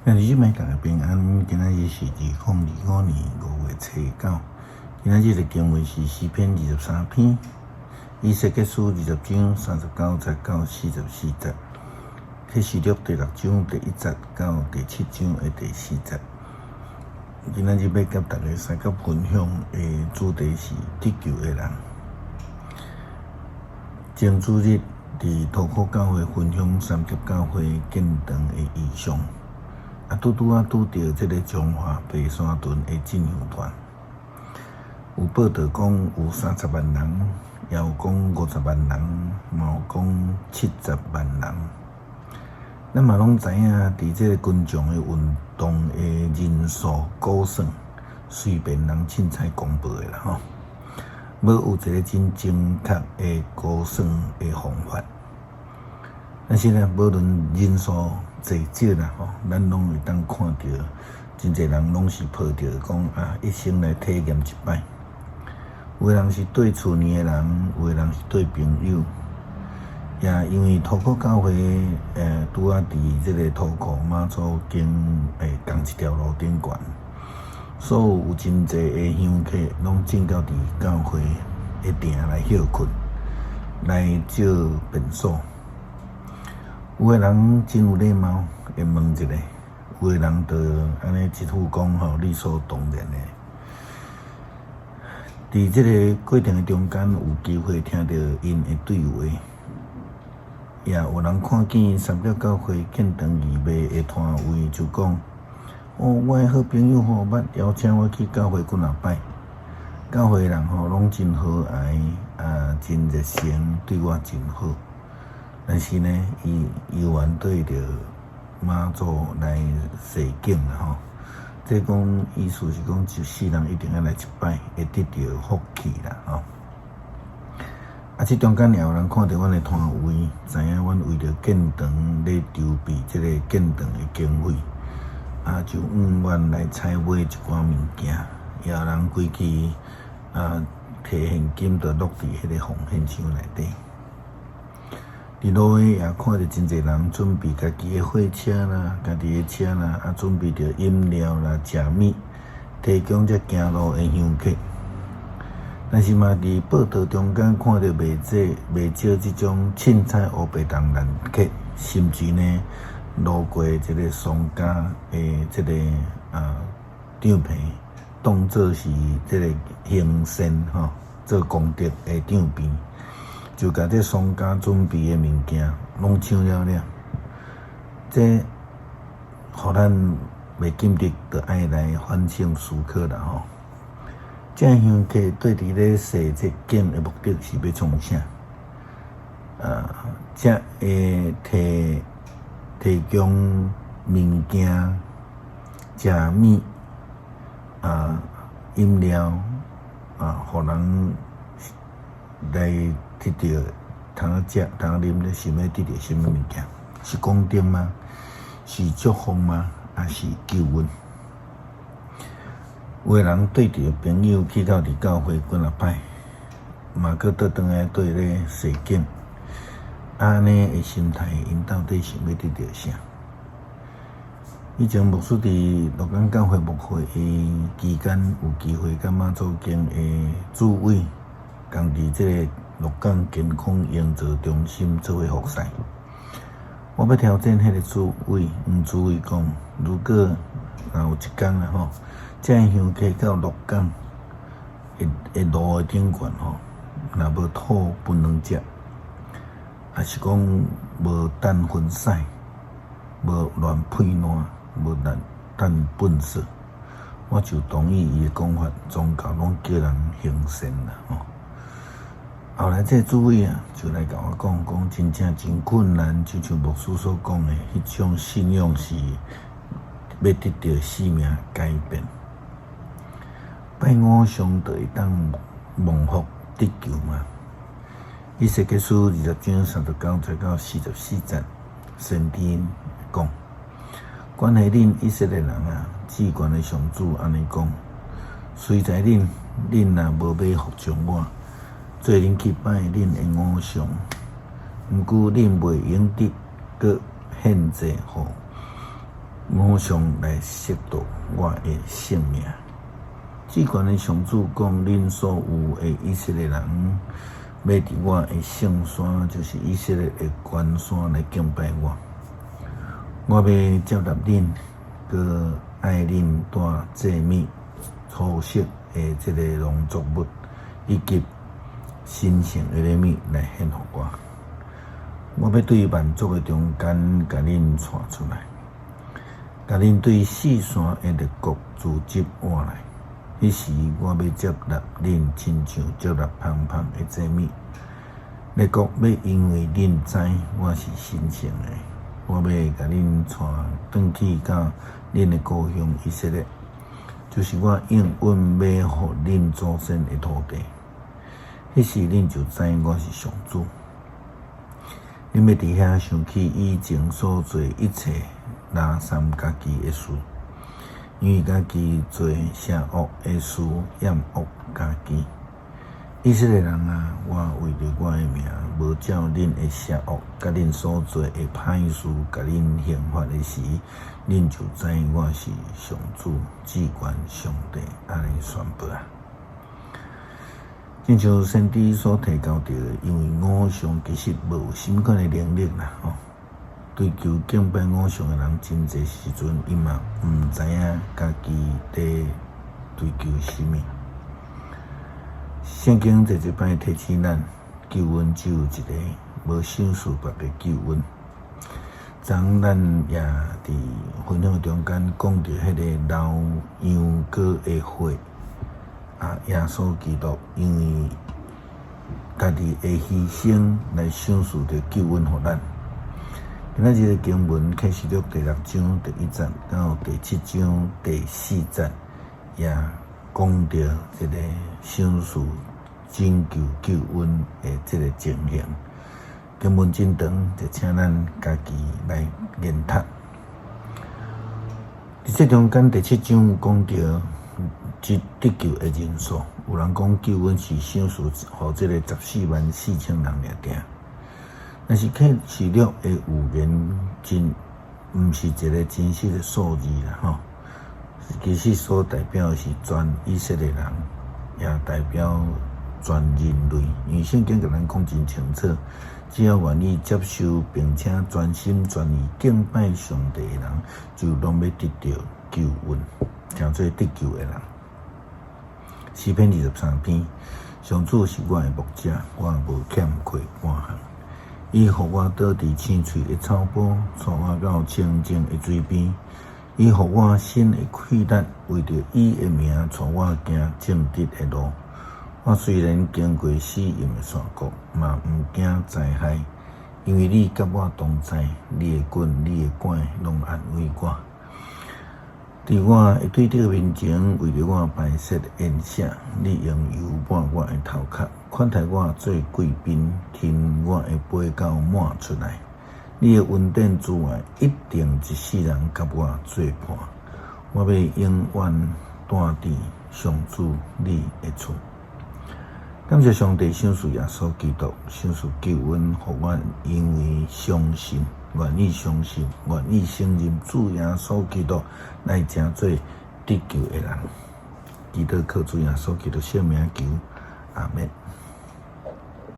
今日即摆大家平安，今仔日是2025年5月初9。今仔日的经文是诗篇23篇，以西结书20章39节到44节，启示录第6章第1节到第7章的第4节。今仔日要甲大家三角分享的主题是得救的人。前主日伫土库教会分享三级教会建堂的意向。拄着这个中华爬山屯的进香团，有报道讲有30万人，也有讲50万人，嘛有讲70万人。咱嘛拢知影，伫这个群众的运动的人数估算，随便人凊彩公布的啦吼，无有一个真正确的估算的方法。但是呢，无论人数济少啦吼，咱拢会当看到，真侪人拢是抱着讲一生来体验一摆。有的人是对厝里的人，有的人是对朋友，也因为土库教会拄伫这个土库妈祖经同一条路顶悬，所有真侪的香客拢进到伫教会的埕来休困，来借便所。有的人真有礼貌，会问一下；有的人就安尼一副讲吼理所当然的。伫这个过程的中间，有机会听到因的对话，也有人看见三角教会建堂仪卖的摊位，就讲：我的好朋友吼，捌邀请我去教会几啊摆，教会的人吼拢真和蔼，真热情，对我真好。但是呢，伊有缘对着妈祖来示警啦吼，这讲意思是讲，一世人一定要来一摆，会得到福气啦吼。这中间也有人看到阮的摊位，知影阮为着建堂咧筹备这个建堂的经费，就愿来采买一寡物件，也有人规期摕现金就落伫迄个奉献箱内底。伫路诶，也看到真侪人准备家己诶货车啦、家己诶车啦，准备着饮料啦、食物，提供这行路诶香客。但是嘛，伫报道中间看到袂少即种凊彩乌白当人客，甚至呢路过即个商家诶即个场皮，当作是即个行善吼，做功德诶场边。就甲这商家准备的物件拢抢了，这互咱袂禁得就爱来反省思考啦吼。这香客对伫咧设这景的目的是要创啥？这会提供物件、食物饮料互人来得到通食、通啉咧，想要得到什么物件？是功德吗？是祝福吗？还是救恩？有的人对着朋友去到伫教会几啊摆，嘛搁倒转来对咧示警，安尼的心态，因到底想要得到啥？以前牧师伫鹿港教会牧会的期间，有机会甲妈祖经的主委，共伫这个鹿港健康营造中心做伙服侍。我要挑战迄个主委，主委讲，如果有一天啦吼，这香客到鹿港的路的顶悬吼，若无土不能食，还是讲无蛋粉屎，无乱配烂，无蛋粪色，我就同意伊的讲法，宗教拢叫人行善啦吼。后来这主委就来甲我讲，真正真困难，就像牧师所讲的，迄种信仰是要得到生命改变。拜偶像就会当蒙福得救嘛？以西结书20章39节到44节，圣经讲，关系恁以色列人至高的上主安尼讲，虽在恁若无要服从我。做恁去拜恁的偶像，毋过恁袂用得，搁献祭五常来摄夺我的性命。至悬的上主讲，恁所有的以色列人，要伫我的圣山，就是以色列的关山来敬拜我。我要接纳恁，佮爱恁带祭物、初熟的这个农作物，以及新鲜的礼物来献互我。我要对万族的中间，甲恁带出来，甲恁对四山的列国组织换来。迄时，我要接纳恁，亲像接纳芳芳的祭物。列国要因为恁知我是神圣的，我要甲恁带转去到恁的故乡以色列，就是我应允要互恁祖先的土地。迄时，恁就知我是上主。恁要伫遐想起以前所做一切拉三家己的事，因为家己做邪恶的事，厌恶家己。以色列人啊，我为着我的名，无照恁的邪恶，甲恁所做的歹事，甲恁刑罚的时，恁就知我是上主至高上帝，安尼宣布啊！亲像先知所提到的，因为五常其实无什款的能力啦，追求敬拜五常的人真侪时阵，伊嘛毋知影家己在追求什么。圣经在这摆提醒咱，救恩只有一个，无想数别的救恩。昨咱也伫分享中间讲到迄个老羊羔的火耶稣基督因为家己的牺牲来享受着救恩互咱。今仔日的经文启示录第6章第1节到第7章第4节，也讲到这个享受拯救救恩的这个情形。经文真长，就请咱家己来研读。伫这中间第7章讲到得救的人数，有人讲救恩是享受互这个144000人尔定。但是启示录的预言真毋是一个真实的数字啦，其实所代表的是全以色列人，也代表全人类。因为圣经甲咱讲真清楚，只要愿意接受并且全心全意敬拜上帝的人，就拢要得到救恩，称做得救的人。诗篇23篇，上主是我的牧者，我无欠缺半项。伊互我倒伫青翠的草坡，带我到清净的水边。伊互我心的快乐，为着伊的名，带我行正直的路。我虽然经过死荫的山谷，嘛毋惊灾害，因为你甲我同在，你的棍、你的拐，拢安慰我。伫我会对着面前，为着我摆设宴席，你用油抹我的头壳，款待我做贵宾，听我的杯到满出来。你的恩典之外，一定一世人甲我作伴。我要永远住伫上主你的厝。感谢上帝享受耶稣基督，享受救恩，互我因为相信，愿意相信，愿意承认主耶稣基督来成做得救的人。基督靠主耶稣基督圣名求，阿们。